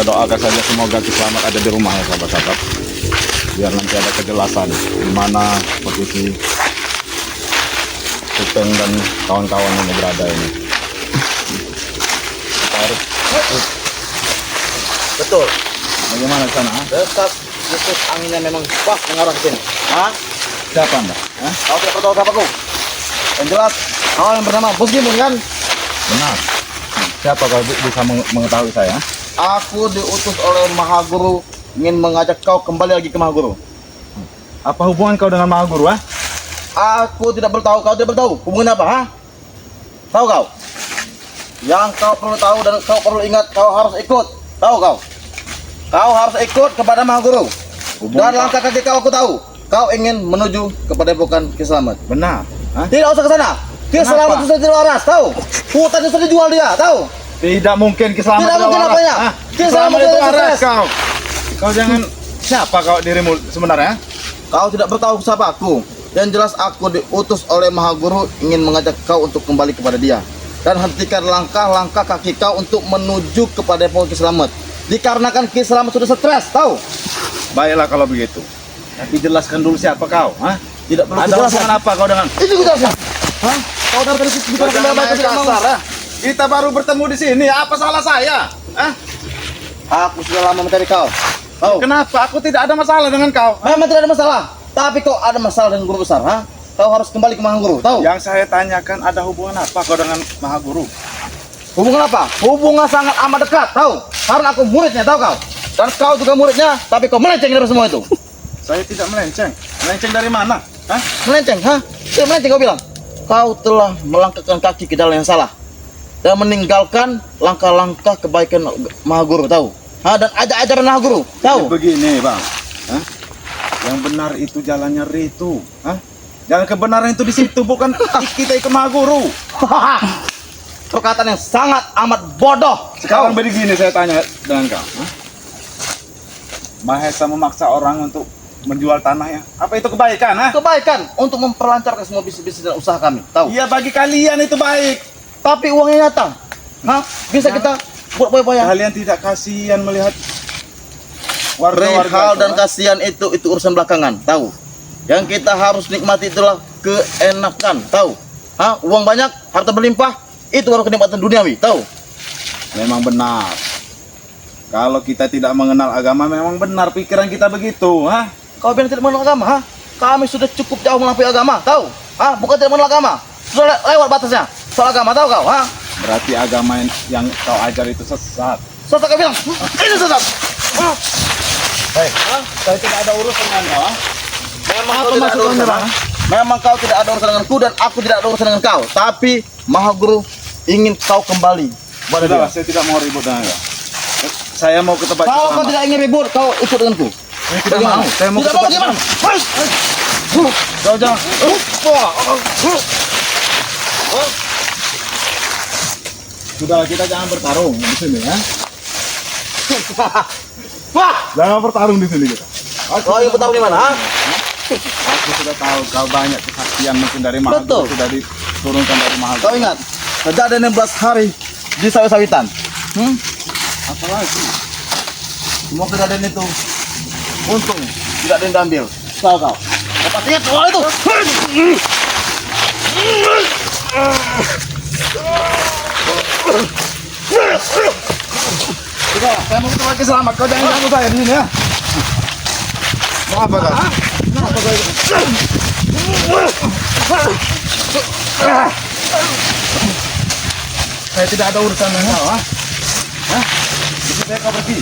Kita doakan saja semoga selamat ada di rumah ya sahabat-sahabat. Biar nanti ada kejelasan di mana posisi Kupeng dan kawan-kawan yang berada ini. Kita harus Betul. bagaimana di sana? Dekat khusus anginnya memang pas mengarah ke sini. Hah? Siapa anda? Kau tidak bertahu siapaku? Yang jelas, kau yang bernama Bos Gimun kan? Benar. Siapa kau bisa mengetahui saya? Aku diutus oleh Mahaguru ingin mengajak kau kembali lagi ke Mahaguru. Apa hubungan kau dengan Mahaguru? Aku tidak bertahu, kau tidak bertahu. Hubungan apa? Ha? Tahu kau? Yang kau perlu tahu dan kau perlu ingat, kau harus ikut. Tahu kau? Kau harus ikut kepada Mahaguru. Dan langkah kaki kau aku tahu. Kau ingin menuju kepada Padepokan Ki Slamet. Benar. Tidak usah ke sana. Ki Slamet sudah tidak waras, tahu? Hutannya sudah dijual dia, tahu? Tidak mungkin Ki Slamet. Tidak mungkin apanya? Ki Slamet itu tidak waras stres. kau. Kau jangan siapa kau dirimu sebenarnya? Kau tidak bertahu siapa aku. Yang jelas aku diutus oleh Mahaguru ingin mengajak kau untuk kembali kepada dia. Dan hentikan langkah-langkah kaki kau untuk menuju kepada Padepokan Ki Slamet. Dikarenakan Ki Slamet sudah stres, tahu? Baiklah kalau begitu. Tapi jelaskan dulu siapa kau, Tidak perlu Ada dijelaskan. hubungan apa kau dengan? Itu kita jelaskan. Hah? Kau dari tadi bicara Jangan kembali main kasar, Kita baru bertemu di sini. Apa salah saya? Aku sudah lama mencari kau. Tahu? Kenapa? Aku tidak ada masalah dengan kau. Memang tidak ada masalah. Tapi kau ada masalah dengan guru besar, ha? Kau harus kembali ke Mahaguru, tahu? Yang saya tanyakan ada hubungan apa kau dengan Mahaguru? Hubungan apa? Hubungan sangat amat dekat, tahu? Karena aku muridnya, tahu kau? Dan kau juga muridnya, tapi kau melenceng dari semua itu. Saya tidak melenceng. Melenceng dari mana? Melenceng, ha? Tidak melenceng kau bilang. Kau telah melangkahkan kaki ke jalan yang salah dan meninggalkan langkah-langkah kebaikan Mahaguru, tahu? Dan ajaran Mahaguru, tahu? Begini, Bang. Yang benar itu jalannya Ritu. Jalan kebenaran itu di situ, bukan kita ikut Mahaguru. Perkataan yang sangat amat bodoh. Sekarang begini saya tanya dengan kau. Mahesa memaksa orang untuk menjual tanahnya. Apa itu kebaikan? Kebaikan untuk memperlancarkan semua bisnis dan usaha kami, tahu? Iya, bagi kalian itu baik. Tapi uangnya nyata. Bisa kita buat apa-apa. Kalian tidak kasihan melihat Perihal warga-warga dan kasihan itu urusan belakangan, tahu? Yang kita harus nikmati itulah keenakan, tahu? Uang banyak, harta berlimpah, itu baru kenikmatan duniawi, tahu? Memang benar. Kalau kita tidak mengenal agama, memang benar pikiran kita begitu. Kau bilang tidak mengenal agama, Kami sudah cukup jauh melampaui agama, tahu? Bukan tidak mengenal agama, sudah lewat batasnya. Soal agama, tahu kau? Berarti agama yang kau ajar itu sesat. Sesat kau bilang, ini sesat. Hei, saya tidak ada urusan dengan kau. Memang Apa kau tidak ada maksudnya, urusan. Bang? Memang kau tidak ada urusan denganku dan aku tidak ada urusan dengan kau. Tapi Mahaguru ingin kau kembali kepada dia. Sudahlah, saya tidak mau ribut dengan kau. Saya mau ke tempat Kalau kau Ki Slamet. tidak ingin ribut, kau ikut denganku. Saya tidak mau. Saya mau ke Tidak tempat mau Ki gimana? Slamet. Kau jangan. Sudah, kita jangan bertarung di sini ya. Wah, Jangan bertarung di sini kita. kau yang bertahu di mana? Aku sudah tahu kau banyak kesaktian mungkin dari Mahaguru. Betul. Sudah diturunkan dari Mahaguru. Kau ingat kejadian 16 hari di sawit-sawitan. Apa lagi? Semua kejadian itu untung tidak ada yang diambil. Tahu kau? Kau pasti ingat soal itu. Sudah, saya mau ke tempat Ki Slamet. Kau jangan ganggu saya di sini ya. Mau apa kau? Apa kau itu? Saya tidak ada urusan dengan kau. Jadi saya kau pergi.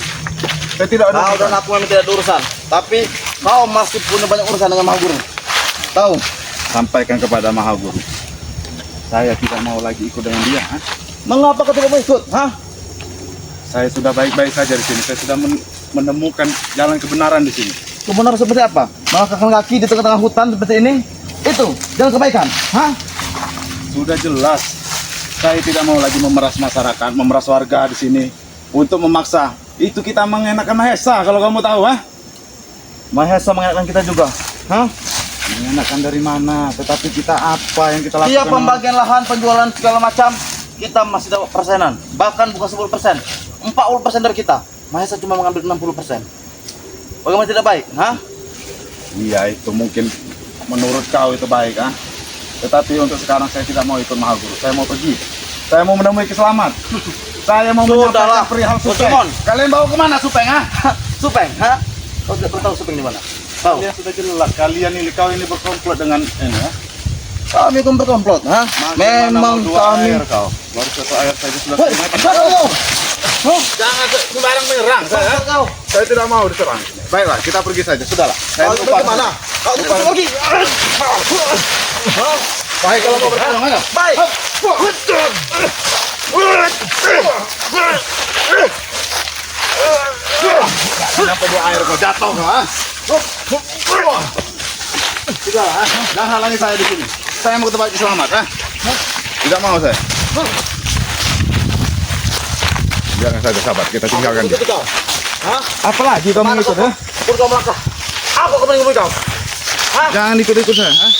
Saya tidak ada Kau urusan. dan aku memang tidak ada urusan. Tapi kau masih punya banyak urusan dengan Mahaguru. Tahu? Sampaikan kepada Mahaguru. Saya tidak mau lagi ikut dengan dia. Mengapa kau tidak mau ikut? Saya sudah baik-baik saja di sini. Saya sudah menemukan jalan kebenaran di sini. Kebenaran seperti apa? Melangkahkan kaki di tengah-tengah hutan seperti ini? Itu jalan kebaikan. Sudah jelas. Saya tidak mau lagi memeras masyarakat, memeras warga di sini untuk memaksa. Itu kita mengenakan Mahesa kalau kamu tahu, Mahesa mengingatkan kita juga. Mengenakan dari mana? Tetapi kita apa yang kita lakukan? Tiap pembagian lahan, penjualan segala macam, kita masih dapat persenan. Bahkan bukan 10%, 40% dari kita. Mahesa cuma mengambil 60%. Bagaimana tidak baik? Hah? Iya, itu mungkin menurut kau itu baik, ah. Tetapi untuk sekarang saya tidak mau ikut Mahaguru. Saya mau pergi. Saya mau menemui Keselamat. Saya mau Sudahlah, menyampaikan perihal Supeng. Pokemon. Kalian bawa kemana Supeng, ah? Supeng, hah? Kau tidak pernah tahu Supeng di mana? Tahu? Kalian sudah jelas. Kalian ini kau ini berkomplot dengan ini, ya. Kami pun berkomplot, hah? Bagaimana Memang mau dua kami. air kau. Baru satu air saja sudah Hei, terima. kau. Jangan sembarang menyerang saya. Kau. Saya tidak mau diserang. Baiklah, kita pergi saja. Sudahlah. Saya Kau kemana? Kau tidak bisa pergi. Baik kalau mau bertolong aja. Baik. Kenapa dua air kau jatuh kau, ah? Sudahlah, ah. Jangan halangi saya di sini. Saya mau ke tempat Selamat, ah. Tidak mau saya. Jangan saja sahabat, kita tinggalkan dia. Kau. Hah? Apalagi kau mengikut, ah? Pun kau melangkah. Apa kau mengikut kau? Hah? Jangan ikut-ikut saya, ah.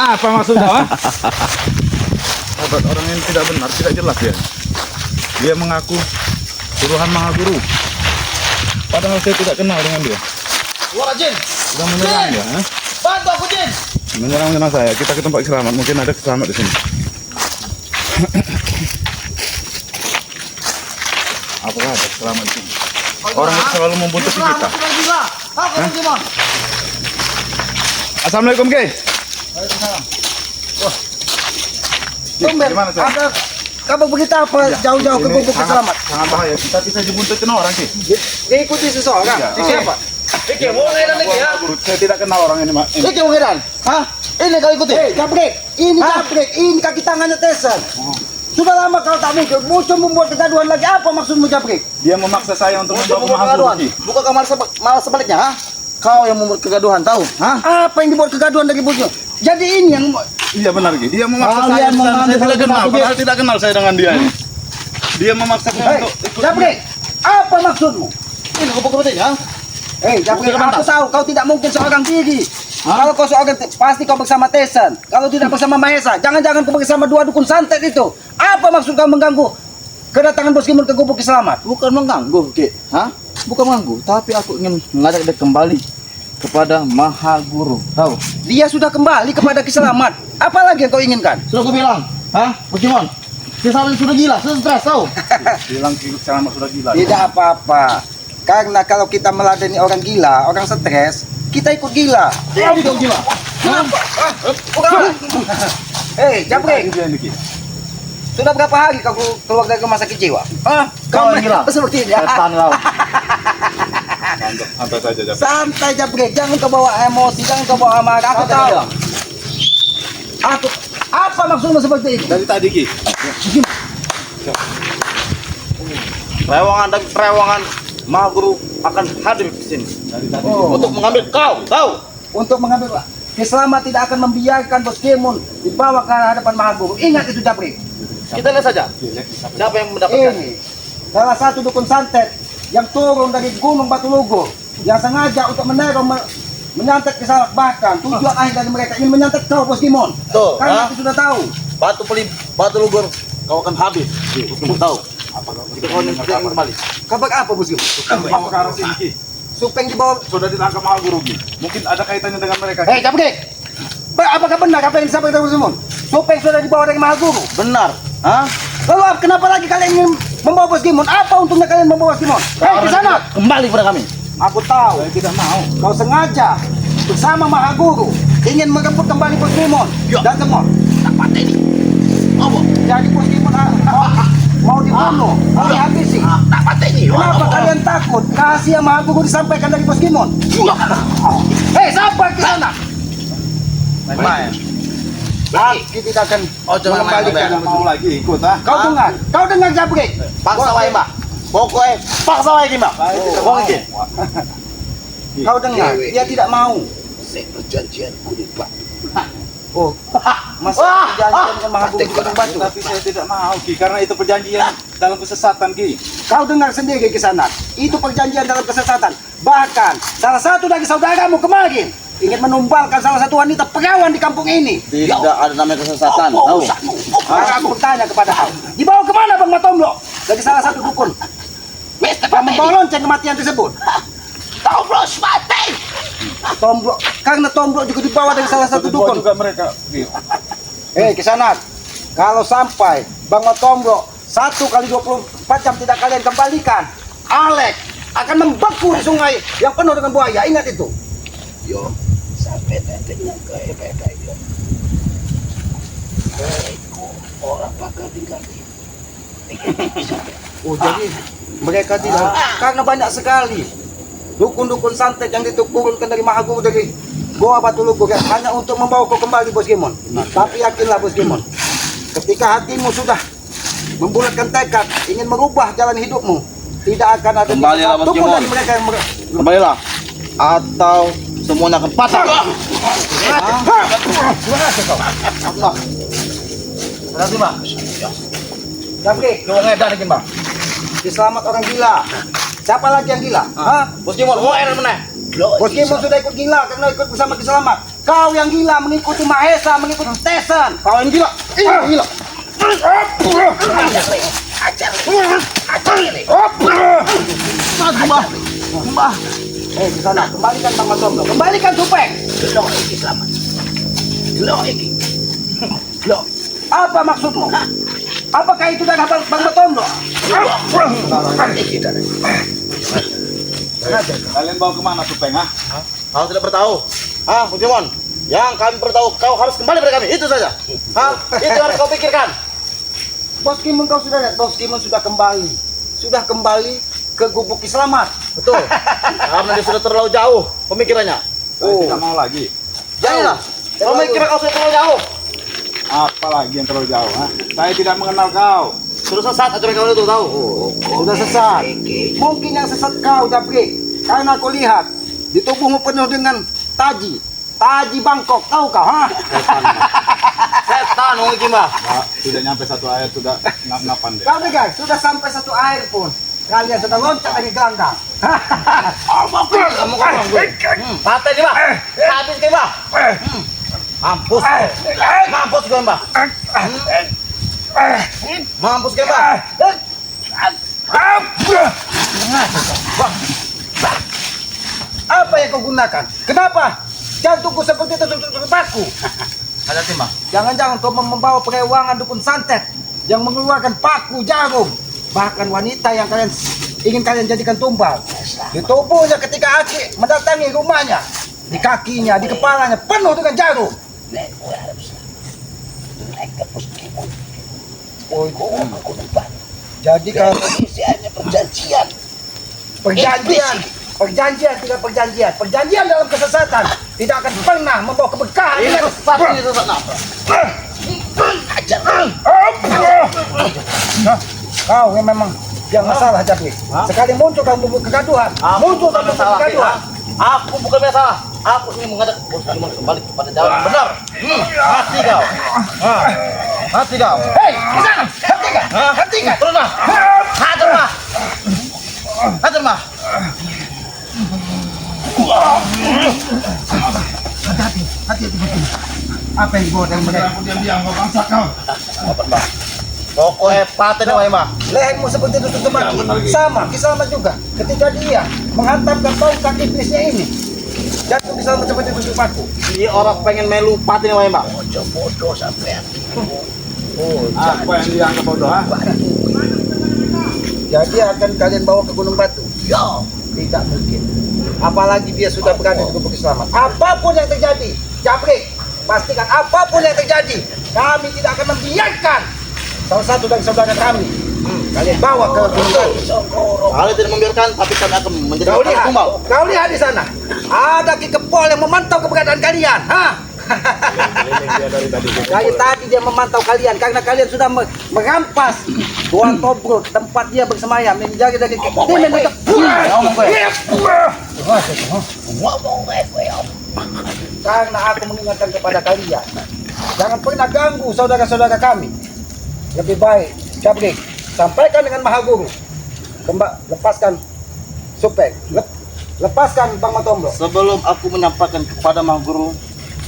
Apa maksudnya, ah? Sahabat, orang ini tidak benar, tidak jelas dia. Dia mengaku suruhan Mahaguru. Padahal saya tidak kenal dengan dia. Suara Jin. Sudah menyerang dia, ah. Bantu aku Jin. Menyerang saya. Kita ke tempat Selamat, mungkin ada Selamat di sini. Apakah ada Selamat di sini? Orang itu selalu membuntuti kita. Assalamualaikum, Ki. Gimana, Sir? Ada kabar berita apa jauh-jauh ke Ini gubuk Selamat? sangat bahaya. Kita bisa dibuntutin orang, Ki. Diikuti seseorang. Iya. Siapa? Iki mau ngedan lagi ya? Saya tidak kenal orang ini, Mak. Iki mau ngedan? Hah? Ini kau ikuti? Jabrik. Ini jabrik. Ini kaki tangannya Tesan. Sudah lama kau tak muncul membuat kegaduhan lagi. Apa maksudmu jabrik? Dia memaksa saya untuk Muncul membawa membuat Mahaguru, kegaduhan. Ki. Bukan kau malah sebaliknya, ha? Kau yang membuat kegaduhan, tahu? Hah? Apa yang dibuat kegaduhan dari bosnya? Jadi ini yang Iya benar, Ki. Dia memaksa Kalian saya di sana. mengambil Saya tidak kenal, Mahaguru, padahal tidak kenal saya dengan dia. Dia memaksa saya Hei, untuk ikut. Jabrik. Apa maksudmu? Ini gubuk kebetulan, ha? Jabrik, aku tahu kau tidak mungkin seorang diri. Kalau kau seorang pasti kau bersama Tesan. Kalau tidak bersama Mahesa, jangan-jangan kau bersama dua dukun santet itu. Apa maksud kau mengganggu kedatangan Bos Kimun ke gubuk Selamat? Bukan mengganggu, Ki. Hah? Bukan mengganggu, tapi aku ingin mengajak dia kembali kepada Mahaguru. Tahu? Dia sudah kembali kepada Kiselamat. Apalagi yang kau inginkan? Sudah kau bilang, hah? Bos Kimun, Kiselamat sudah gila, sudah stres, tahu? Bilang Ki Selamat sudah gila. Tidak apa-apa. Karena kalau kita meladeni orang gila, orang stres, kita ikut gila. Kamu dong gila. Kenapa? Bukan. Hei, Jabrik. Dia ini, Ki. Sudah berapa hari kau keluar dari rumah sakit jiwa? Kau yang gila. Seperti ini. Setan kau. Santai saja, Jabrik. Santai Jabrik, jangan kau bawa emosi, jangan kau bawa amarah. Aku tahu. Aku apa maksudmu seperti ini? Dari tadi, Ki. Terowongan Mahaguru akan hadir di sini. Dari tadi. Untuk mengambil kau, tahu? Untuk mengambil Kiselamat tidak akan membiarkan Bos Kimun dibawa ke hadapan Mahaguru. Ingat itu Jabrik. Kita lihat saja. Siapa yang mendapatkan? Ini salah satu dukun santet yang turun dari Gunung Batu Lugur yang sengaja untuk meneror menyantet Kiselamat, bahkan tujuan akhir dari mereka ingin menyantet kau Bos Kimun. Karena aku sudah tahu. Batu Lugur kau akan habis. Bos Kimun tahu. Jika kau ingin kembali. Kabar apa Bos Kimun? Bawa ke arah sini, Ki. Supeng di bawah. Sudah ditangkap Mahaguru, Ki. Mungkin ada kaitannya dengan mereka. Hei, Jabrik. Apakah benar apa yang disampaikan Bos Kimun? Supeng sudah dibawa dari Mahaguru. Benar. Hah? Lalu kenapa lagi kalian ingin membawa Bos Kimun? Apa untungnya kalian membawa Bos Kimun? Hei, di sana. Kembali pada kami. Aku tahu. Saya tidak mau. Kau sengaja bersama Mahaguru ingin merebut kembali Bos Kimun. Dan semua. Tak patah ini. Jadi Bos Kimun mau dibunuh, mau dihabisi. Tak patah ini. Kenapa kalian takut rahasia Mahaguru disampaikan dari Bos Kimun? Hei, sampai ke sana. Main. Kita tidak akan mengembalikan. Tidak mau lagi ikut, ah. Kau dengar Jabrik. Paksa wae, Mbak. Pokoknya paksa wae, Mbak. Pokoknya. Kau dengar, dia tidak mau. Saya perjanjian kulit batu. Oh, masa perjanjian dengan Mahaguru di Gunung Batu? Tapi saya tidak mau, Ki, karena itu perjanjian dalam kesesatan, Ki. Kau dengar sendiri ke sana. Itu perjanjian dalam kesesatan. Bahkan salah satu dari saudaramu kemarin ingin menumbalkan salah satu wanita perawan di kampung ini. Tidak ada namanya kesesatan, tahu? Aku bertanya kepada kau, dibawa kemana Bang Matomlo? dari salah satu dukun yang membawa lonceng kematian tersebut. Tombro mati. Tombro, karena tombro juga dibawa dari salah satu Dibawa dukun. juga mereka. Gitu. Kisanak, kalau sampai Bang Matombro 1 kali 24 jam tidak kalian kembalikan, Alek akan membeku di sungai yang penuh dengan buaya. Ingat itu. Yo, sampai nantinya kayak yo. Orang bakal tinggal di. Oh, jadi mereka tidak, karena banyak sekali dukun-dukun santet yang diturunkan dari Mahaguru dari Goa Batu Lugu hanya untuk membawa kau kembali, Bos Gimon. Tapi yakinlah, Bos Gimon, ketika hatimu sudah membulatkan tekad ingin merubah jalan hidupmu, tidak akan ada Kembalilah, Bos dukun Gimon. dari mereka yang Kembalilah atau semuanya akan patah. Allah. Berarti Mbak. Tapi Coba ngedar lagi Mbak. diselamat orang gila. Siapa lagi yang gila? Hah? Bos Gimon, mau air mana? Bos Gimon sudah ikut gila karena ikut bersama Kiselamat. Kau yang gila mengikuti Mahesa, mengikuti Tesan. Kau yang gila. Gila. Ajar ini. Mbak. Di sana kembalikan Bang Matombro, kembalikan Supeng. Lo iki selamat. Lo iki. Lo. Apa maksudmu? Apakah itu darah Bang Matombro? Iki dari. Kalian bawa kemana Supeng, ah? Kau tidak bertahu. Bos Gimon. Yang kami bertahu, kau harus kembali pada kami. Itu saja. Itu harus kau pikirkan. Bos Gimon, kau sudah lihat, Bos Gimon sudah kembali. Sudah kembali ke gubuk Kiselamat. Betul. Karena dia sudah terlalu jauh pemikirannya. Saya tidak mau lagi. Janganlah. Kau mikir kau sudah terlalu jauh. Apa lagi yang terlalu jauh, ah? Saya tidak mengenal kau. Sudah sesat aturan kau itu tahu. Sudah sesat. Mungkin yang sesat kau, Japri. Karena aku lihat di tubuhmu penuh dengan taji. Taji Bangkok, tahu kau, ha? Setan mungkin Mbak. Mbak, sudah nyampe satu air, sudah ngap-ngapan deh. Kau guys, sudah sampai satu air pun. Kalian sudah loncat dari gelanggang. Kamu kan gue. Patah nih Mbak. Habis nih Mbak. Mampus. Mampus gue Mbak. Mampus gue Mbak. Apa yang kau gunakan? Kenapa? Jantungku seperti itu untuk paku. Hati-hati Mbak. Jangan-jangan kau membawa perewangan dukun santet yang mengeluarkan paku jarum. Bahkan wanita yang ingin kalian jadikan tumbal. Di tubuhnya ketika Aki mendatangi rumahnya, di kakinya, di kepalanya penuh dengan jarum. Nek gue harus. Nek kepus kimon. Oh, Aku lupa. jadi kalau Isiannya perjanjian. perjanjian dalam kesesatan tidak akan pernah membawa keberkahan. Ini sesat ini sesat. Ajar. Kau yang memang yang masalah, Japri. Sekali muncul kamu membuat kegaduhan, muncul bukan kamu masalah kegaduhan. Aku bukan masalah. Aku ingin mengajak Bos Gimon kembali kepada jalan yang benar. Mati kau. Mati kau. Hei, di sana, hentikan, hentikan. Turun Mbak. Hajar Mbak. Hajar Mbak. Hati-hati. Apa yang dibawa dari mereka? Diam-diam, kau bangsa kau. Apa Mbak? Pokoknya paten nih Mbak. Lehermu seperti itu terbagi. Sama, Kiselamat juga. Ketika dia menghantamkan tongkat iblisnya ini, jatuh Kiselamat seperti itu paku. Ini orang pengen melu paten nih Mbak. Ojo bodoh sampean. Apa yang dianggap bodoh, ah? Jadi akan kalian bawa ke Gunung Batu? Yo. Tidak mungkin. Apalagi dia sudah berada di gubuk Kiselamat. Apapun yang terjadi, Japri, pastikan apapun yang terjadi, kami tidak akan membiarkan salah satu dari saudara kami kalian bawa ke Gunung Batu. Kalian tidak membiarkan, tapi kami akan menjadi tumbal. Kau lihat di sana, ada Ki Kepol yang memantau keberadaan kalian. Dari tadi dia memantau kalian karena kalian sudah merampas Tuan Tobruk tempat dia bersemayam menjaga dari ketimin mereka. Ngomong gue. Karena aku mengingatkan kepada kalian, jangan pernah ganggu saudara-saudara kami. Lebih baik, Cabrik, sampaikan dengan Mahaguru. Lepaskan Supeng, lepaskan Bang Matombro. Sebelum aku menyampaikan kepada Mahaguru,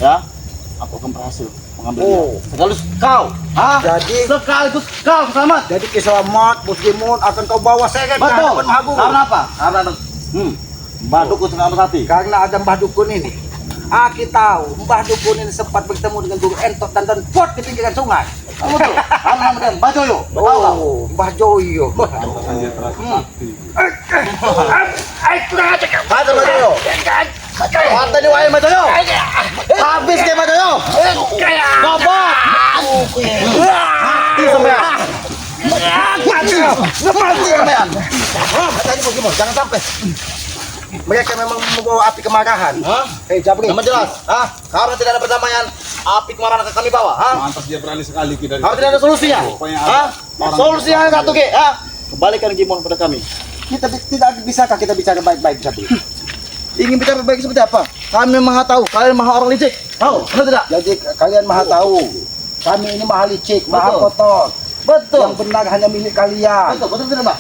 ya, aku akan berhasil mengambil Oh, Sekaligus kau. Ha? Jadi- sekaligus kau selamat. jadi kiselamat Bos Gimon akan kau bawa seret ke Betul. hadapan Maha Guru. Karena apa? Karena ada Mbak Dukun sangat hati. Karena ada Mbah Dukun ini. Aki tahu Mbah Dukun ini sempat bertemu dengan Guru Entot dan pot di pinggiran sungai. Kamu tuh. Kamu namanya Mbak Joyo. Tahu kau? Oh, Mbah Joyo. dia terasa sakti. Mata Mbak Joyo. Mata di wae Mbak Joyo. Habis ke Mbak Joyo. Goblok. Mati sampean. Mati sampean. Tadi Bos Gimon, jangan sampai. Mereka memang membawa api kemarahan. Hah? Hei, Jabri. Nama jelas. Hah? Karena tidak ada perdamaian, api kemarahan akan kami bawa. Hah? Mantas dia berani sekali Ki dari. Kalau tidak ada solusinya. Pokoknya Hah? orang- Solusinya satu Ki. Hah? Kembalikan Gimon pada kami. Kita tidak bisakah kita bicara baik-baik, Jabri? Ingin bicara baik seperti apa? Kami maha tahu, kalian maha orang licik. Tahu? Benar tidak? Jadi kalian maha tahu. Kami ini maha licik, maha Betul. kotor. Betul. Yang benar hanya milik kalian. Betul, betul tidak, Mbak?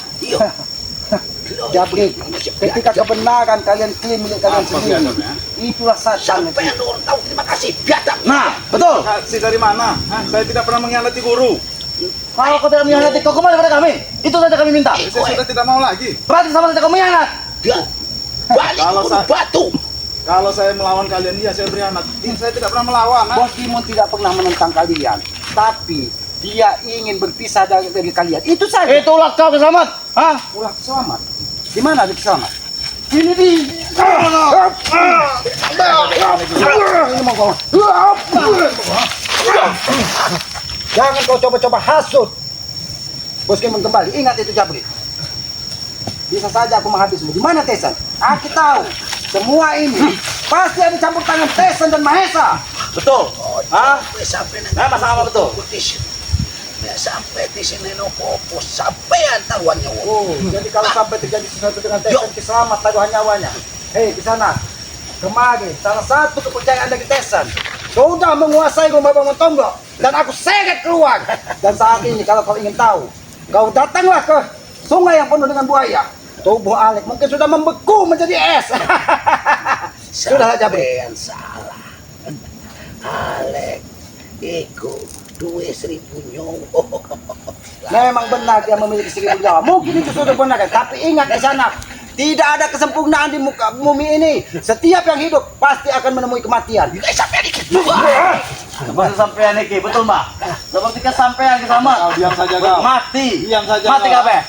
Jabri, ketika kebenaran kalian klaim milik kalian Apa sendiri, biadabnya? itulah saatnya. Sampai yang orang tahu terima kasih. Biadab. Nah, betul. Kasih dari mana? Hah? Saya tidak pernah mengkhianati guru. Kalau kau tidak mengkhianati, kau kembali pada kami. Itu saja kami minta. Saya sudah tidak mau lagi. Berarti sama saja kau mengkhianat. Dia balik Kalau gunung saya- batu. Kalau saya melawan kalian, iya saya berkhianat. Ini saya tidak pernah melawan. Hah? Bos Gimon tidak pernah menentang kalian, tapi dia ingin berpisah dari kalian. Itu saja. Itulah kau keselamat. Hah? Ulah selamat. Di mana ada selamat? Ini di. Ini mau kau. Jangan kau coba-coba hasut. Bos Gimon kembali. Ingat itu Jabri. Bisa saja aku menghabismu. Di mana Tesan? Aku tahu. Semua ini pasti ada campur tangan Tesan dan Mahesa. Betul. Hah? Sampai Nah, masalah apa betul? sampai di sini no popo sampean taruhannya. Oh, jadi kalau sampai terjadi sesuatu dengan Tesan, selamat taruhan nyawanya. Hei, di sana. Kemari, salah satu kepercayaan dari Tesan sudah menguasai rumah bangun tonggok dan aku seret keluar. Dan saat ini kalau kau ingin tahu, kau datanglah ke sungai yang penuh dengan buaya. Tubuh Alek mungkin sudah membeku menjadi es. Sudah Jabri. Sampean salah. Alek, ikut 2.000 nyawa. Memang benar dia memiliki 1.000 nyawa. Mungkin itu sudah benar, tapi ingat di sana tidak ada kesempurnaan di muka bumi ini. Setiap yang hidup pasti akan menemui kematian. Sampai dikit. Seperti sampean iki, betul, Mbak? Seperti kesampean keselamat. Kau diam saja kau. Mati. Diam saja Mati kau. kabeh.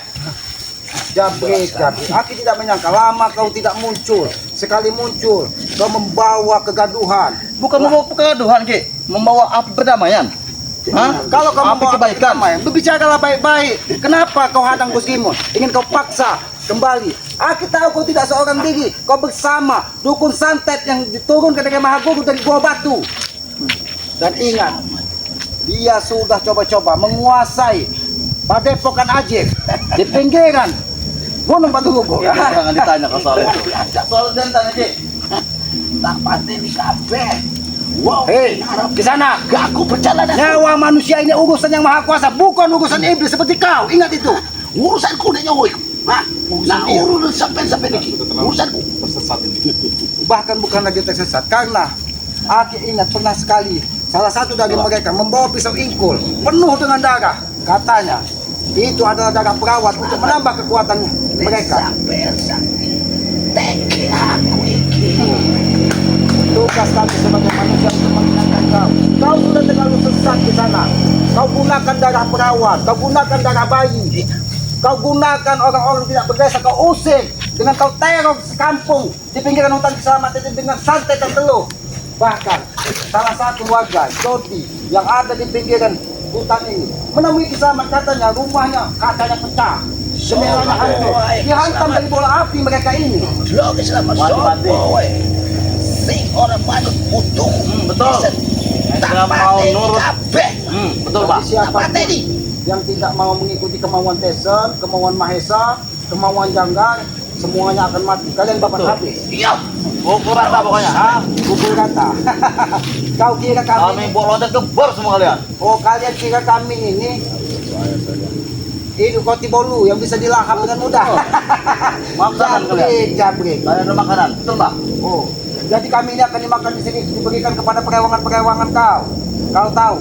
Jabri, aku tidak menyangka lama kau tidak muncul. Sekali muncul, kau membawa kegaduhan. Bukan membawa kegaduhan, Ki. Membawa api perdamaian. Hah? Kalau kau api membawa kebaikan. kedamaian, berbicaralah baik-baik. Kenapa kau hadang Bos Gimon? Ingin kau paksa kembali. Aku tahu kau tidak seorang diri. Kau bersama dukun santet yang diturunkan dari Maha Guru dari Gua Batu. Dan ingat, dia sudah coba-coba menguasai Padepokan Ajir di pinggiran Gunung Batu Lugo. Jangan ditanya kau soal itu. Soal jantan, Ki. Tak pateni kabeh. Wow. Hei, di sana. Gaku perjalanan. Nyawa manusia ini urusan yang maha kuasa, bukan urusan iblis seperti kau. Ingat itu. Urusanku nih nyawa. Hah? Nah, urusan sampai dikit. Urusanku. Tersesat ini. Bahkan bukan lagi tersesat, karena aku ingat pernah sekali salah satu dari mereka membawa pisau ingkul penuh dengan darah. Katanya itu adalah darah perawat untuk menambah kekuatan mereka. Sampean sakit. Teke aku iki. Tugas kami sebagai manusia untuk mengingatkan kau. Kau sudah terlalu sesat di sana. Kau gunakan darah perawat, kau gunakan darah bayi. Kau gunakan orang-orang tidak berdaya, kau usir dengan kau teror sekampung di pinggiran hutan keselamatan ini dengan santet dan teluh. Bahkan salah satu warga Jody yang ada di pinggiran hutan ini menemui Kisamat, katanya rumahnya kacanya pecah, jendelanya hancur, dihantam dari bola api mereka ini. Lo selamat Mati-mati. sopo we. Sing orang manut butuh. betul. Tak Yang mau pateni nurut. kabeh. Betul, Pak. Tak Siapa pateni. yang tidak mau mengikuti kemauan Tesan, kemauan Mahesa, kemauan Janggar, semuanya akan mati. Kalian bapak Betul. habis. Iya. Pukul rata pokoknya. Ah, pukul rata. Kau kira Kami kami? bawa loncat kebor semua kalian. Oh, kalian kira kami ini? Ini koti bolu yang bisa dilahap dengan mudah. Makanan kalian. Jabrik. Kalian ada makanan, betul, Pak? Oh, jadi kami ini akan dimakan di sini, diberikan kepada perewangan-perewangan kau. Kau tahu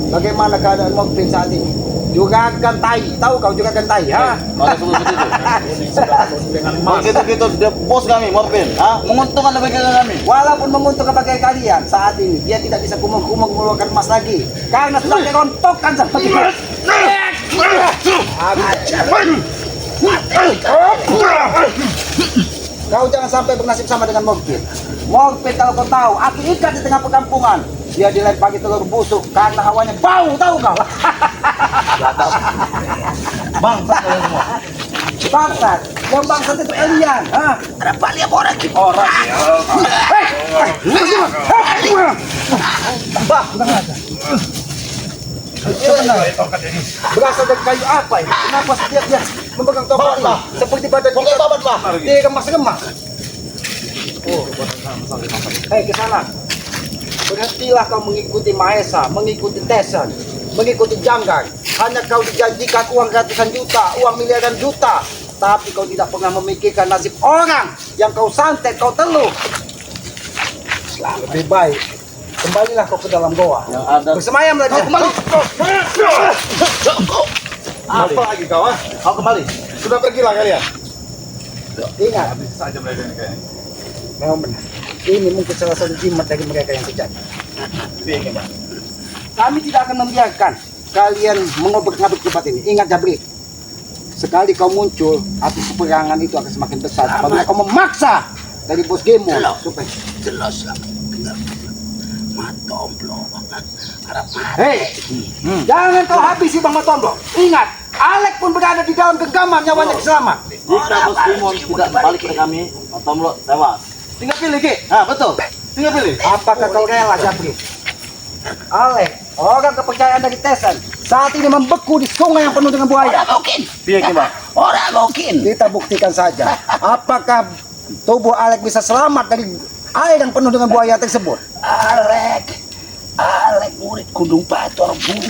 bagaimana keadaan Mokpin saat ini? Juga gantai, tahu kau juga gantai, ha? Masa seperti itu. Dengan emas. Begitu dia bos kami, Morpin. Menguntungkan lebih ke kami. Walaupun menguntungkan bagi kalian saat ini, dia tidak bisa kumung-kumung mengeluarkan emas lagi karena sudah dirontokkan sama kita. Kau jangan sampai bernasib sama dengan Mokpin. Mokpin kalau kau tahu, aku ikat di tengah perkampungan. Dia dilempari telur busuk karena hawanya bau, tahu kau? Bangsat kalian semua. Bangsat, yang bangsat itu alien. Ada balik apa orang kita? Orang. Bah, kurang aja. Berasal dari kayu apa ini? Kenapa setiap dia memegang tombak ini? Seperti badan Pakai kita babat lah. dia gemas-gemas. Hei, ke sana. Berhentilah kau mengikuti Mahesa, mengikuti Tesan, mengikuti Janggar. Hanya kau dijanjikan uang ratusan juta, uang miliaran juta. Tapi kau tidak pernah memikirkan nasib orang yang kau santet, kau teluh. Lebih baik, kembalilah kau ke dalam goa. Yang ada. Bersemayam lagi. Kembali. Apa lagi kau? Kau kembali. Sudah pergilah kalian. Ingat, Habis saja mereka ini kayaknya. memang benar. Ini mungkin salah satu jimat dari mereka yang terjadi. Kami tidak akan membiarkan kalian mengobrak-ngabrik tempat ini. Ingat Jabri, sekali kau muncul, api peperangan itu akan semakin besar. Apabila kau memaksa dari bos Gemo supaya Jelas lah. Matomblo. Harap hei, jangan kau habisi Bang Matomblo. Ingat, Alek pun berada di dalam genggaman nyawanya selamat. Jika bos Timon tidak balik ke kami, Tomlo tewas. Tinggal pilih, Ki. Betul. Tinggal pilih. Apakah kau rela, Jabri? Alek, orang kepercayaan dari Tesan, saat ini membeku di sungai yang penuh dengan buaya. orang mungkin. Piye ki, Bang? Orang mungkin. Kita buktikan saja. Apakah tubuh Alek bisa selamat dari air yang penuh dengan buaya tersebut? Alek murid Gunung Batur mungkin.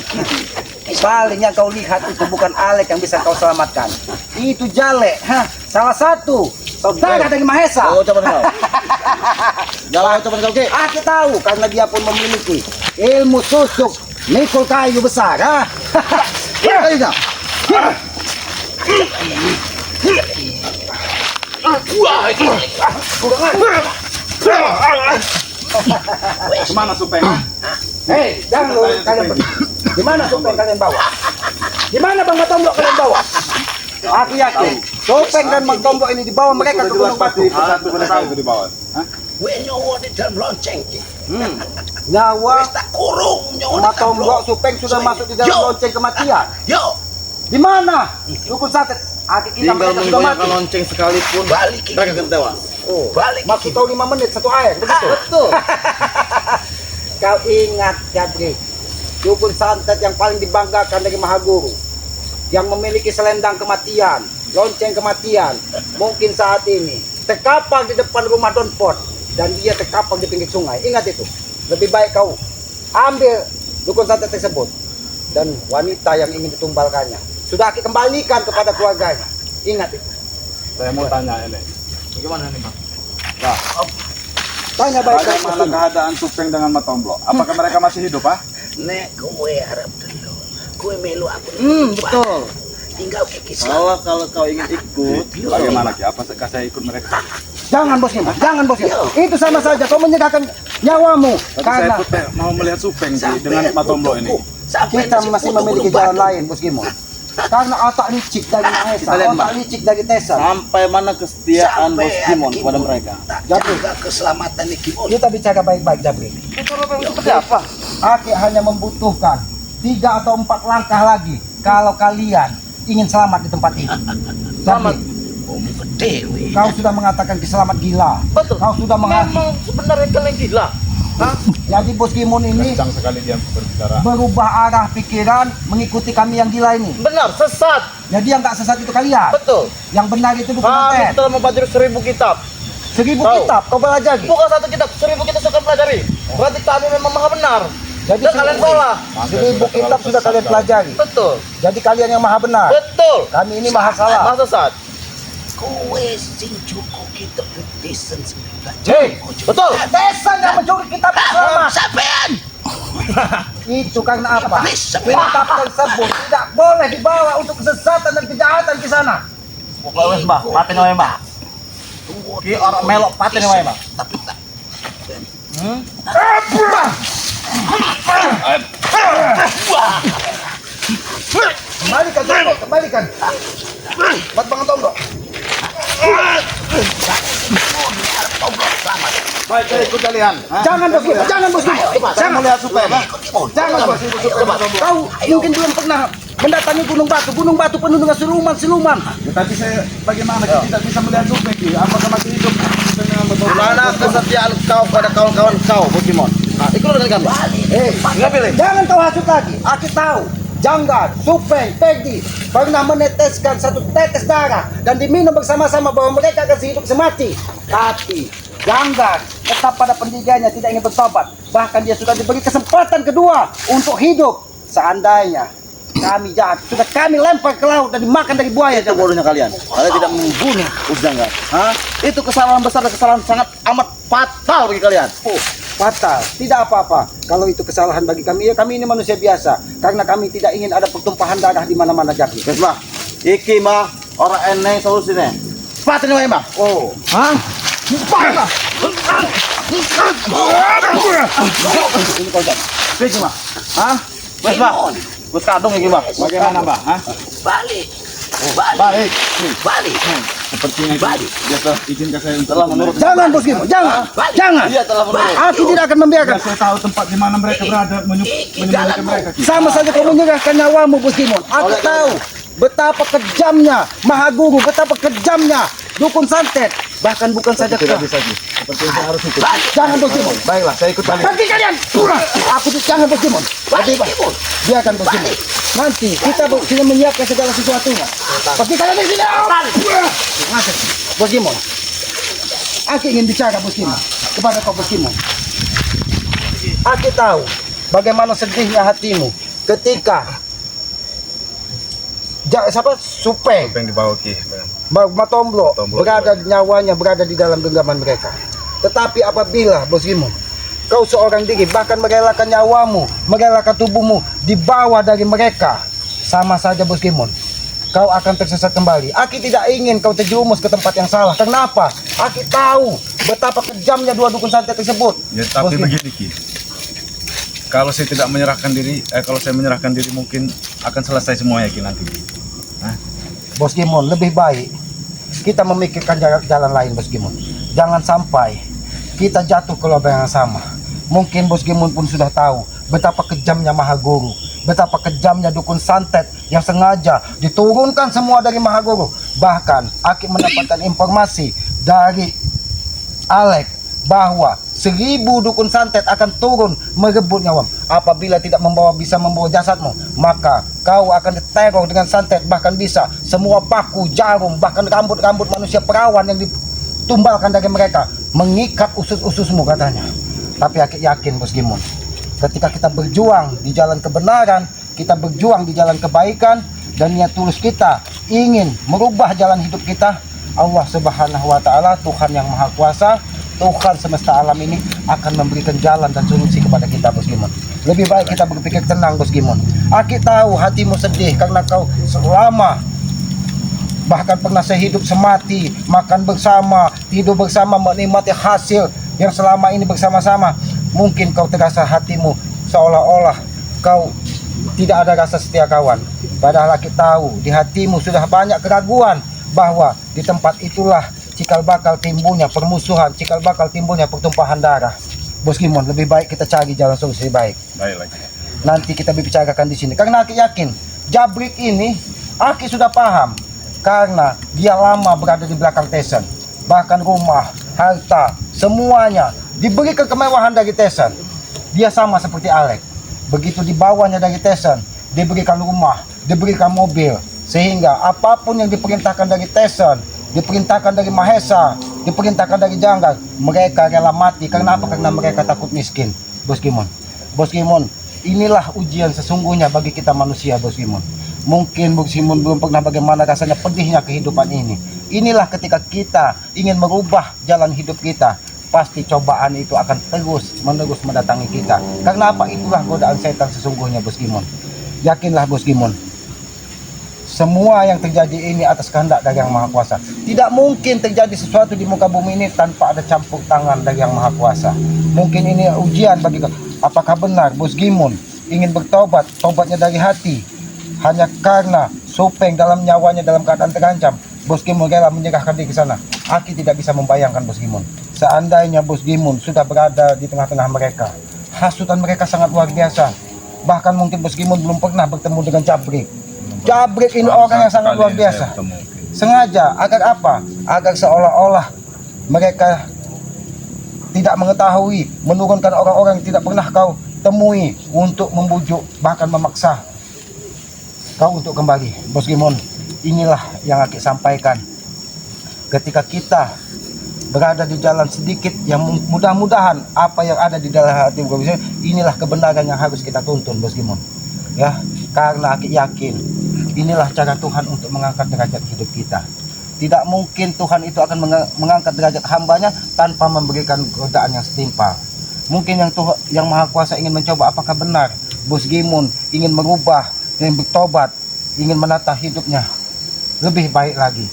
Paling yang kau lihat itu bukan Alek yang bisa kau selamatkan. Itu Jale, salah satu saudara dari Mahesa. Oh, coba kau. Jalan coba kau, Ki. Aku tahu karena dia pun memiliki ilmu susuk mikul kayu besar. Kali dah. Kemana Supeng? Hei, jangan lu kalian pergi. Di mana Supeng kalian bawa? Di mana Bang Matomblo kalian bawa? Aku yakin Supeng dan Bang Tomblo ini dibawa mereka ke Gunung Batu. Satu pada tahu di bawah. Gue nyawa di dalam lonceng. Nyawa Wes tak kurung nyawa. Bang Tomblo Supeng sudah masuk di dalam lonceng kematian. Yo, Di mana? Dukun Santet. Aki kita Tinggal mereka sudah menggoyangkan mati. lonceng sekalipun, balik mereka akan tewas. Oh, balik. maksud kau 5 menit satu air, begitu? Betul. Kau ingat, Jabri, dukun santet yang paling dibanggakan dari Mahaguru, yang memiliki selendang kematian, lonceng kematian, mungkin saat ini terkapar di depan rumah Don Pot, dan dia terkapar di pinggir sungai. Ingat itu. Lebih baik kau ambil dukun santet tersebut dan wanita yang ingin ditumbalkannya sudah Aki kembalikan kepada keluarganya. Ingat itu. Saya mau tanya ini. Bagaimana nih, Bang? Tanya baik-baik. Bagaimana keadaan Supeng dengan Matomblo? Apakah mereka masih hidup, Pak? Nek gue harap dulu. Gue melu aku. Betul. Tinggal kiki selamat. Kalau kau ingin ikut, Bagaimana Ki? Apa saya ikut mereka? Jangan bosnya, jangan bosnya. Itu sama saja kau menyerahkan nyawamu Tapi saya karena ikut mau melihat Supeng dengan Matomblo ini. kita masih memiliki jalan lain, Bos Gimo. Karena otak licik dari Mahesa, Kita lihat, otak Mbak. licik dari Tesan. sampai mana kesetiaan Bos Timon kepada mereka? Jaga keselamatan nih Kimon. Kita bicara baik-baik, Jabri. Seperti apa? Aki hanya membutuhkan 3 atau 4 langkah lagi kalau kalian ingin selamat di tempat ini. Jabri, Oh, gede weh. kau sudah mengatakan kiselamat gila. Betul. Kau sudah mengatakan. Memang sebenarnya kalian gila. Jadi Bos Gimon ini Kencang sekali dia berbicara. berubah arah pikiran mengikuti kami yang gila ini. Benar, sesat. Jadi yang tak sesat itu kalian. Betul. Yang benar itu dukun Kami santet. telah membaca 1000 kitab. 1000 Tahu. kitab kau pelajari. Bukan satu kitab, 1000 kita suka pelajari. Berarti kami memang maha benar. Jadi Dan kalian salah. 1000 kitab sudah kalian pelajari. Betul. Jadi kalian yang maha benar. Betul. Kami ini maha salah. Maha sesat. Kowe sing cukup kita berdesen sembilan. Hei, Betul. Tesan yang mencuri kitab selamat. Sampean. Itu karena apa? Bisa, Kitab tersebut tidak boleh dibawa untuk kesesatan dan kejahatan di sana. Pokoknya wes mbah, paten wae mbah. Ki orang melok paten wae mbah. Tapi tak. Kembalikan, Tondo, kembalikan. Buat Bang Tondo. Baik, saya ikut kalian. Jangan bos Gimo, jangan bos Gimo. Saya mau lihat supaya mbah. Jangan bos. Kau mungkin belum pernah mendatangi Gunung Batu. Gunung Batu penuh dengan siluman. Tetapi saya bagaimana kita tidak bisa melihat supaya Ki? Apakah masih hidup? Mana kesetiaan kau pada kawan-kawan kau, Pokemon? Nah, ikut dengan kami. Nggak pilih. Jangan kau hasut lagi. Aku tahu. Janggar, Supeng, Peggy pernah meneteskan satu tetes darah dan diminum bersama-sama bahwa mereka akan hidup semati. Tapi Janggar tetap pada pendiriannya, tidak ingin bertobat. Bahkan dia sudah diberi kesempatan kedua untuk hidup. Seandainya kami jahat, sudah kami lempar ke laut dan dimakan dari buaya. Itu bodohnya kalian. Kalian tidak membunuh Usjangga. Hah? Itu kesalahan besar dan kesalahan sangat amat fatal bagi kalian. Fatal, tidak apa-apa. Kalau itu kesalahan bagi kami, ya kami ini manusia biasa. Karena kami tidak ingin ada pertumpahan darah di mana-mana Jaki. Wes mbah. Iki mbah orang eneng solusine. Paten wae mbah. Oh, hah? Ini kau jam. Iki mbah. Hah? Wes mbah. Wes kadung iki mbah. Bagaimana Mbah? Hah? Balik. Baik. Balik. Sepertinya Balik. dia telah izinkan saya untuk Telah menurut. Jangan bos Gimo, jangan, jangan. Iya telah menurut. Aku tidak akan membiarkan. saya tahu tempat di mana mereka berada menyembunyikan mereka Ki. Sama saja kau menyerahkan nyawamu bos Gimo. Aku tahu betapa kejamnya Mahaguru, betapa kejamnya Dukun Santet. Bahkan bukan saja Tidak kau. bisa Ki. Sepertinya saya harus ikut. Jangan bos Gimo. Baiklah, saya ikut kalian. Pergi kalian. Aku jangan bos Gimo. Balik. Biarkan bos Gimo. Nanti kita sudah menyiapkan segala sesuatunya. Pergi kalian dari sini. Bos Gimo. Aku ingin bicara bos Gimo kepada kau bos Gimo. Aku tahu bagaimana sedihnya hatimu ketika siapa Supeng Apa yang dibawa Ki? Matomblo Matomblo, berada nyawanya berada di dalam genggaman mereka. Tetapi apabila bos Gimo kau seorang diri bahkan merelakan nyawamu, merelakan tubuhmu dibawa dari mereka, sama saja bos Gimo, kau akan tersesat kembali. Aki tidak ingin kau terjerumus ke tempat yang salah. Kenapa? Aki tahu betapa kejamnya dua dukun santet tersebut. Ya, Bos tapi Gimo. begini Ki. Kalau saya tidak menyerahkan diri, kalau saya menyerahkan diri mungkin akan selesai semuanya Ki nanti. Bos Gimon, lebih baik kita memikirkan jalan lain Bos Gimon. Jangan sampai kita jatuh ke lubang yang sama. Mungkin Bos Gimon pun sudah tahu betapa kejamnya Mahaguru, betapa kejamnya dukun santet yang sengaja diturunkan semua dari Mahaguru. Bahkan Aki mendapatkan informasi dari Alek bahwa 1000 dukun santet akan turun merebut nyawamu. Apabila tidak bisa membawa jasadmu, maka kau akan diteror dengan santet. Bahkan bisa semua paku, jarum, bahkan rambut-rambut manusia perawan yang ditumbalkan dari mereka mengikat usus-ususmu katanya. Tapi aku yakin Bos Gimon, ketika kita berjuang di jalan kebenaran, kita berjuang di jalan kebaikan, dan niat tulus kita ingin merubah jalan hidup kita, Allah Subhanahu wa Ta'ala, Tuhan yang Maha Kuasa, Tuhan semesta alam ini akan memberikan jalan dan solusi kepada kita Bos Gimon. Lebih baik kita berpikir tenang Bos Gimon. Aki tahu hatimu sedih karena kau selama bahkan pernah sehidup semati, makan bersama, tidur bersama, menikmati hasil yang selama ini bersama-sama. Mungkin kau terasa hatimu seolah-olah kau tidak ada rasa setia kawan. Padahal Aki tahu di hatimu sudah banyak keraguan bahwa di tempat itulah cikal bakal timbulnya permusuhan, cikal bakal timbulnya pertumpahan darah. Bos Gimon, lebih baik kita cari jalan solusi baik. Baik lagi. Nanti kita bicarakan di sini. Karena Aki yakin, Jabrik ini Aki sudah paham karena dia lama berada di belakang Tesan. Bahkan rumah, harta, semuanya diberikan kemewahan dari Tesan. Dia sama seperti Alek. Begitu dibawanya dari Tesan, diberikan rumah, diberikan mobil, sehingga apapun yang diperintahkan dari Tesan, diperintahkan dari Mahesa, diperintahkan dari Janggal, mereka rela mati. Karena apa? Karena mereka takut miskin. Bos Gimon, Bos Gimon, inilah ujian sesungguhnya bagi kita manusia Bos Gimon. Mungkin Bos Gimon belum pernah bagaimana rasanya pedihnya kehidupan ini. Inilah ketika kita ingin merubah jalan hidup kita, pasti cobaan itu akan terus menerus mendatangi kita. Karena apa? Itulah godaan setan sesungguhnya, Bos Gimon. Yakinlah, Bos Gimon, semua yang terjadi ini atas kehendak dari Yang Maha Kuasa. Tidak mungkin terjadi sesuatu di muka bumi ini tanpa ada campur tangan dari Yang Maha Kuasa. Mungkin ini ujian bagi kau. Apakah benar Bos Gimon ingin bertobat, tobatnya dari hati, hanya karena Supeng dalam nyawanya dalam keadaan terancam, Bos Gimon rela menyerahkan diri ke sana? Aki tidak bisa membayangkan, Bos Gimon. Seandainya Bos Gimon sudah berada di tengah-tengah mereka, hasutan mereka sangat luar biasa. Bahkan mungkin Bos Gimon belum pernah bertemu dengan Jabrik. Jabrik ini orang yang sangat luar biasa. Sengaja agar apa? Agar seolah-olah mereka tidak mengetahui, menurunkan orang-orang yang tidak pernah kau temui untuk membujuk, bahkan memaksa kau untuk kembali. Bos Gimon, inilah yang Aki sampaikan. Ketika kita berada di jalan sedikit yang mudah-mudahan apa yang ada di dalam hati Bos Gimon, inilah kebenaran yang harus kita tuntun, Bos Gimon. Ya, karena Aki yakin inilah cara Tuhan untuk mengangkat derajat hidup kita. Tidak mungkin Tuhan itu akan mengangkat derajat hambanya tanpa memberikan godaan yang setimpal. Mungkin yang Maha Kuasa ingin mencoba apakah benar Bos Gimon ingin merubah, ingin bertobat, ingin menata hidupnya lebih baik lagi.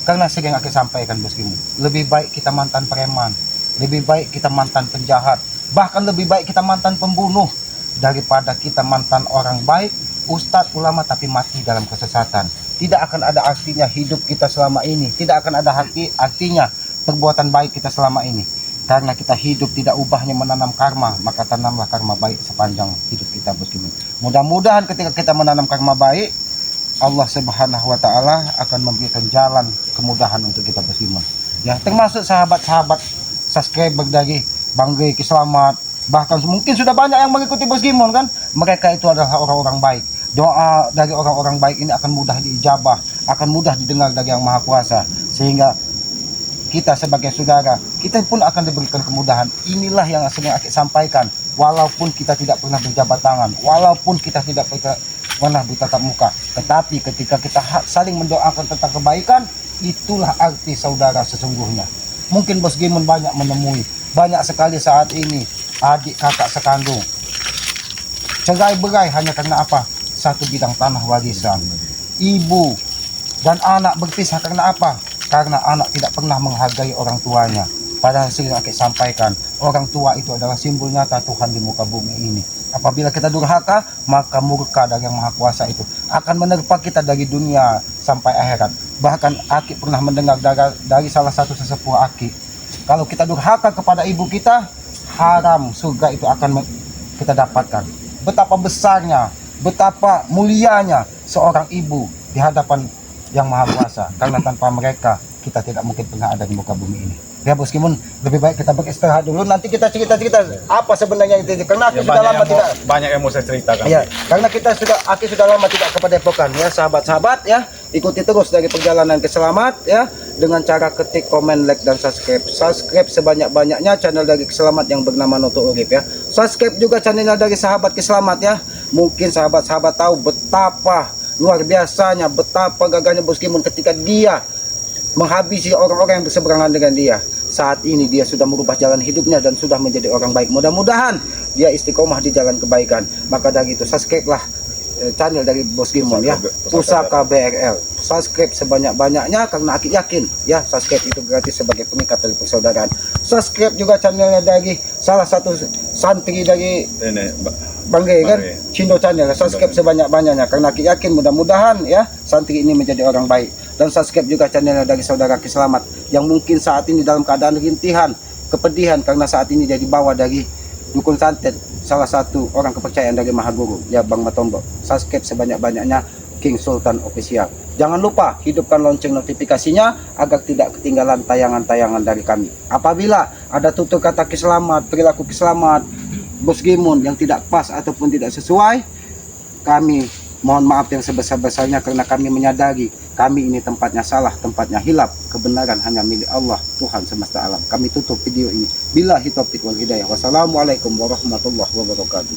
Karena sering Aki sampaikan, Bos Gimon, lebih baik kita mantan preman, lebih baik kita mantan penjahat, bahkan lebih baik kita mantan pembunuh daripada kita mantan orang baik, ustadz, ulama, tapi mati dalam kesesatan. Tidak akan ada artinya hidup kita selama ini. Tidak akan ada artinya perbuatan baik kita selama ini. Karena kita hidup tidak ubahnya menanam karma, maka tanamlah karma baik sepanjang hidup kita, Bos Gimon. Mudah-mudahan ketika kita menanam karma baik, Allah Subhanahu wa Ta'ala akan memberikan jalan kemudahan untuk kita, Bos Gimon. Ya, termasuk sahabat-sahabat subscriber dari Bang Gey Selamat, bahkan mungkin sudah banyak yang mengikuti Bos Gimon kan. Mereka itu adalah orang-orang baik. Doa dari orang-orang baik ini akan mudah diijabah, akan mudah didengar dari Yang Maha Kuasa, sehingga kita sebagai saudara, kita pun akan diberikan kemudahan. Inilah yang sering Aki sampaikan. Walaupun kita tidak pernah berjabat tangan, walaupun kita tidak pernah bertatap muka, tetapi ketika kita saling mendoakan tentang kebaikan, itulah arti saudara sesungguhnya. Mungkin Bos Gimon banyak menemui, banyak sekali saat ini adik kakak sekandung cerai-berai hanya karena apa? Satu bidang tanah warisan. Ibu dan anak berpisah karena apa? Karena anak tidak pernah menghargai orang tuanya. Padahal sering Aki sampaikan, orang tua itu adalah simbol nyata Tuhan di muka bumi ini. Apabila kita durhaka, maka murka dari Yang Maha Kuasa itu akan menerpa kita dari dunia sampai akhirat. Bahkan Aki pernah mendengar dari salah satu sesepuh Aki, kalau kita durhaka kepada ibu kita, haram surga itu akan kita dapatkan. Betapa besarnya, betapa mulianya seorang ibu di hadapan Yang Maha Kuasa. Karena tanpa mereka, kita tidak mungkin pernah ada di muka bumi ini. Ya Bos Gimon, lebih baik kita beristirahat dulu. Nanti kita cerita-cerita apa sebenarnya itu. Karena Aki sudah lama tidak. Banyak yang mau saya ceritakan. Ya, karena Aki sudah lama tidak ke Padepokan ya, sahabat-sahabat ya. Ikuti terus dari perjalanan ke Selamat ya, dengan cara ketik, komen, like, dan subscribe. Subscribe sebanyak-banyaknya channel dari Keselamat yang bernama Noto Urip ya. Subscribe juga channelnya dari Sahabat Keselamat ya. Mungkin sahabat-sahabat tahu betapa luar biasanya, betapa gagahnya Bos Gimon ketika dia menghabisi orang-orang yang berseberangan dengan dia. Saat ini dia sudah merubah jalan hidupnya dan sudah menjadi orang baik. Mudah-mudahan dia istiqomah di jalan kebaikan. Maka dari itu subscribe-lah channel dari Bos Gimon ya, Pusaka BRL. Subscribe sebanyak-banyaknya karena Aki yakin ya, subscribe itu gratis sebagai pengikat dari persaudaraan. Subscribe juga channelnya dari salah satu santri dari Bang Gey kan, Cindo Channel. Subscribe sebanyak-banyaknya karena Aki yakin mudah-mudahan ya santri ini menjadi orang baik. Dan subscribe juga channelnya dari saudara Keselamat yang mungkin saat ini dalam keadaan rintihan, kepedihan karena saat ini dia dibawa dari dukun santet, salah satu orang kepercayaan dari Maha Guru ya, Bang Matombo. Subscribe sebanyak-banyaknya King Sultan Official. Jangan lupa hidupkan lonceng notifikasinya agar tidak ketinggalan tayangan-tayangan dari kami. Apabila ada tutur kata Keselamat, perilaku Keselamat, Bos Gimon yang tidak pas ataupun tidak sesuai, kami mohon maaf yang sebesar-besarnya karena kami menyadari kami ini tempatnya salah, tempatnya hilap. Kebenaran hanya milik Allah, Tuhan semesta alam. Kami tutup video ini. Billahi taufiq wal hidayah. Wassalamualaikum warahmatullahi wabarakatuh.